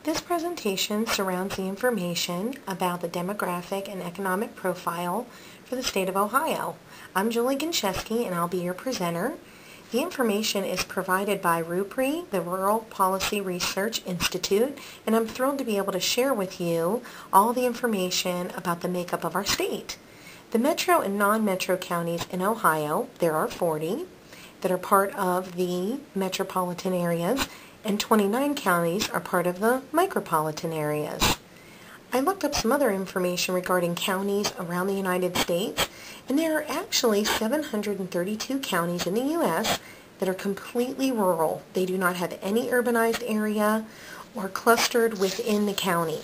This presentation surrounds the information about the demographic and economic profile for the state of Ohio. I'm Julie Gincheski and I'll be your presenter. The information is provided by RUPRI, the Rural Policy Research Institute, and I'm thrilled to be able to share with you all the information about the makeup of our state. The metro and non-metro counties in Ohio, there are 40, that are part of the metropolitan areas, and 29 counties are part of the micropolitan areas. I looked up some other information regarding counties around the United States, and there are actually 732 counties in the U.S. that are completely rural. They do not have any urbanized area or clustered within the county.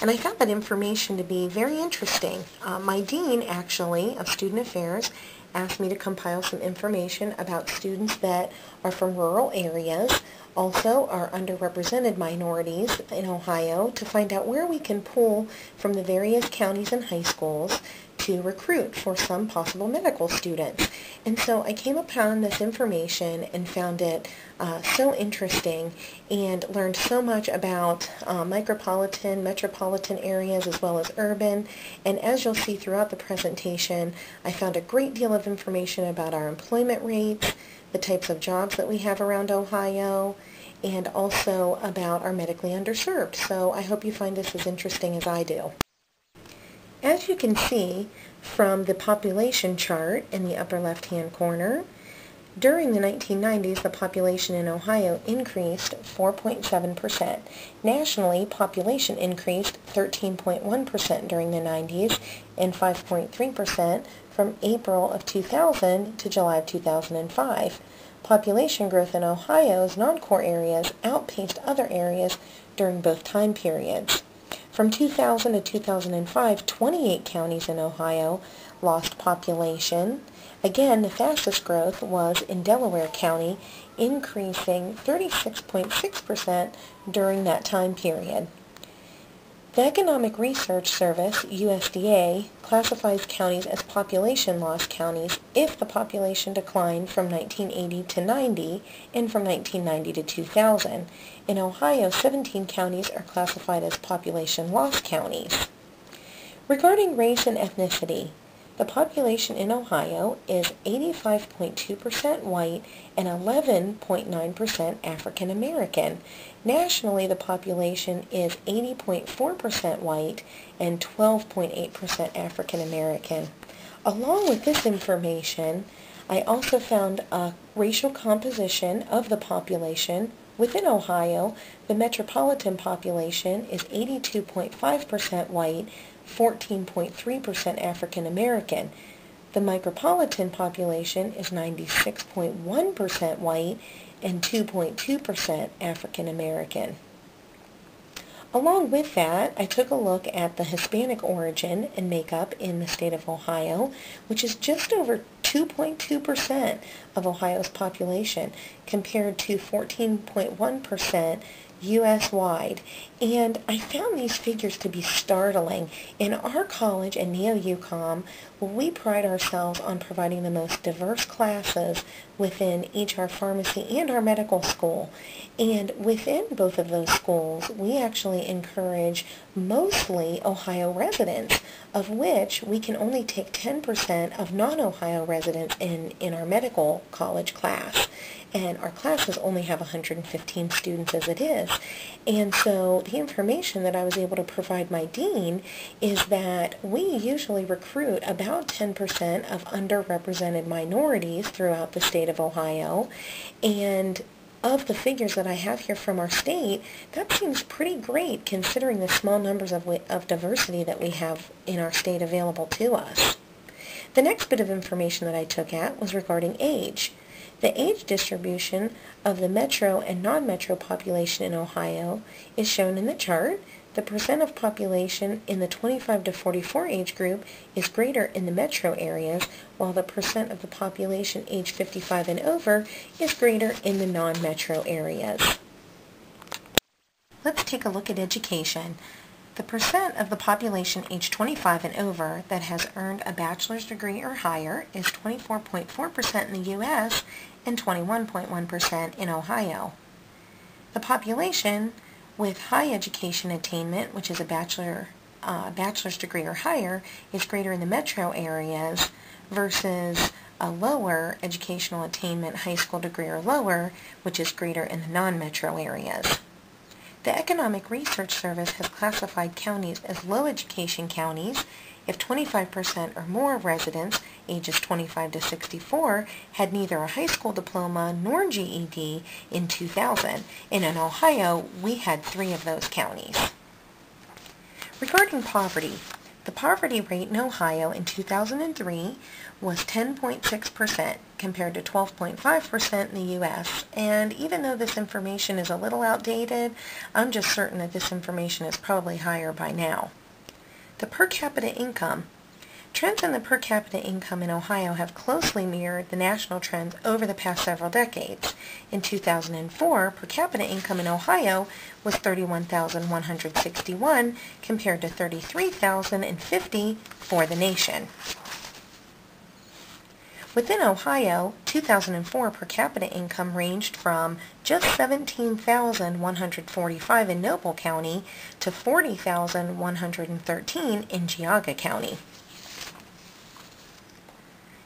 And I found that information to be very interesting. My dean, actually, of Student Affairs, asked me to compile some information about students that are from rural areas, also are underrepresented minorities in Ohio, to find out where we can pull from the various counties and high schools to recruit for some possible medical students. And so I came upon this information and found it so interesting and learned so much about metropolitan areas as well as urban. And as you'll see throughout the presentation, I found a great deal of information about our employment rates, the types of jobs that we have around Ohio, and also about our medically underserved. So I hope you find this as interesting as I do. As you can see from the population chart in the upper left-hand corner, during the 1990s, the population in Ohio increased 4.7%. Nationally, population increased 13.1% during the 90s and 5.3% from April of 2000 to July of 2005. Population growth in Ohio's non-core areas outpaced other areas during both time periods. From 2000 to 2005, 28 counties in Ohio lost population. Again, the fastest growth was in Delaware County, increasing 36.6% during that time period. The Economic Research Service, USDA, classifies counties as population loss counties if the population declined from 1980 to 90 and from 1990 to 2000. In Ohio, 17 counties are classified as population loss counties. Regarding race and ethnicity, the population in Ohio is 85.2% white and 11.9% African American. Nationally, the population is 80.4% white and 12.8% African American. Along with this information, I also found a racial composition of the population. Within Ohio, the metropolitan population is 82.5% white, 14.3% African American. The micropolitan population is 96.1% white and 2.2% African American. Along with that, I took a look at the Hispanic origin and makeup in the state of Ohio, which is just over 2.2% of Ohio's population, compared to 14.1% U.S.-wide. And I found these figures to be startling. In our college and Neo-UCOM, we pride ourselves on providing the most diverse classes within each our pharmacy and our medical school. And within both of those schools, we actually encourage mostly Ohio residents, of which we can only take 10% of non-Ohio residents in our medical college class. And our classes only have 115 students as it is. And so the information that I was able to provide my dean is that we usually recruit about 10% of underrepresented minorities throughout the state of Ohio. And of the figures that I have here from our state, that seems pretty great considering the small numbers of diversity that we have in our state available to us. The next bit of information that I took at was regarding age. The age distribution of the metro and non-metro population in Ohio is shown in the chart. The percent of population in the 25 to 44 age group is greater in the metro areas, while the percent of the population age 55 and over is greater in the non-metro areas. Let's take a look at education. The percent of the population age 25 and over that has earned a bachelor's degree or higher is 24.4% in the U.S. and 21.1% in Ohio. The population with high education attainment, which is a bachelor's degree or higher, is greater in the metro areas versus a lower educational attainment, high school degree or lower, which is greater in the non-metro areas. The Economic Research Service has classified counties as low education counties if 25% or more of residents ages 25 to 64 had neither a high school diploma nor GED in 2000. And in Ohio, we had 3 of those counties. Regarding poverty, the poverty rate in Ohio in 2003 was 10.6% compared to 12.5% in the U.S. And even though this information is a little outdated, I'm just certain that this information is probably higher by now. The per capita income. Trends in the per capita income in Ohio have closely mirrored the national trends over the past several decades. In 2004, per capita income in Ohio was $31,161 compared to $33,050 for the nation. Within Ohio, 2004 per capita income ranged from just $17,145 in Noble County to $40,113 in Geauga County.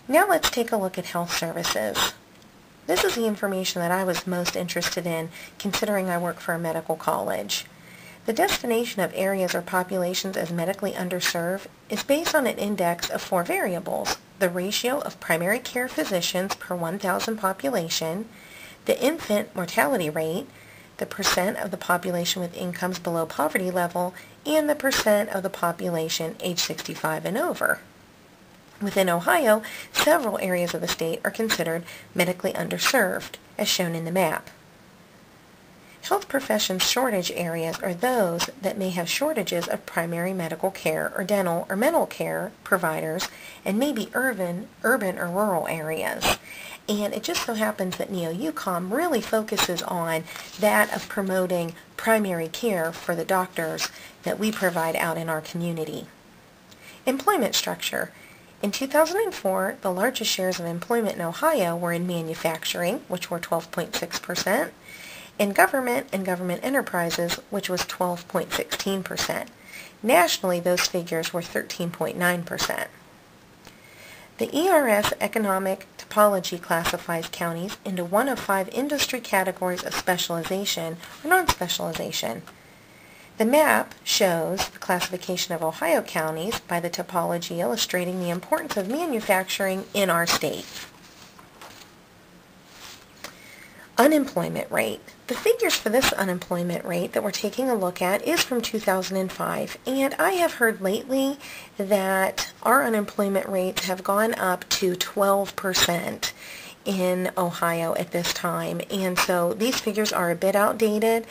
Now let's take a look at health services. This is the information that I was most interested in, considering I work for a medical college. The destination of areas or populations as medically underserved is based on an index of 4 variables: the ratio of primary care physicians per 1,000 population, the infant mortality rate, the percent of the population with incomes below poverty level, and the percent of the population age 65 and over. Within Ohio, several areas of the state are considered medically underserved, as shown in the map. Health profession shortage areas are those that may have shortages of primary medical care or dental or mental care providers and may be urban or rural areas. And it just so happens that NeoUCOM really focuses on that of promoting primary care for the doctors that we provide out in our community. Employment structure. In 2004, the largest shares of employment in Ohio were in manufacturing, which were 12.6%, in government and government enterprises, which was 12.16%. Nationally, those figures were 13.9%. The ERS Economic Topology classifies counties into one of 5 industry categories of specialization or non-specialization. The map shows the classification of Ohio counties by the topology, illustrating the importance of manufacturing in our state. Unemployment rate. The figures for this unemployment rate that we're taking a look at is from 2005, and I have heard lately that our unemployment rates have gone up to 12% in Ohio at this time, and so these figures are a bit outdated.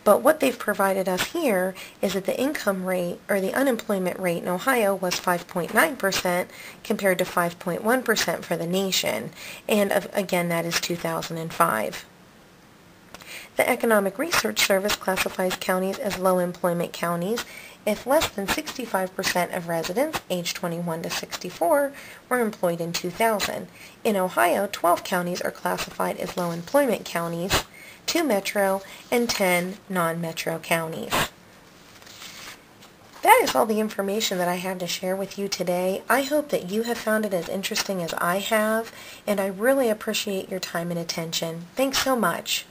But what they've provided us here is that the income rate, or the unemployment rate in Ohio, was 5.9% compared to 5.1% for the nation. And again, that is 2005. The Economic Research Service classifies counties as low employment counties if less than 65% of residents aged 21 to 64 were employed in 2000. In Ohio, 12 counties are classified as low employment counties, 2 metro and 10 non-metro counties. That is all the information that I have to share with you today. I hope that you have found it as interesting as I have, and I really appreciate your time and attention. Thanks so much.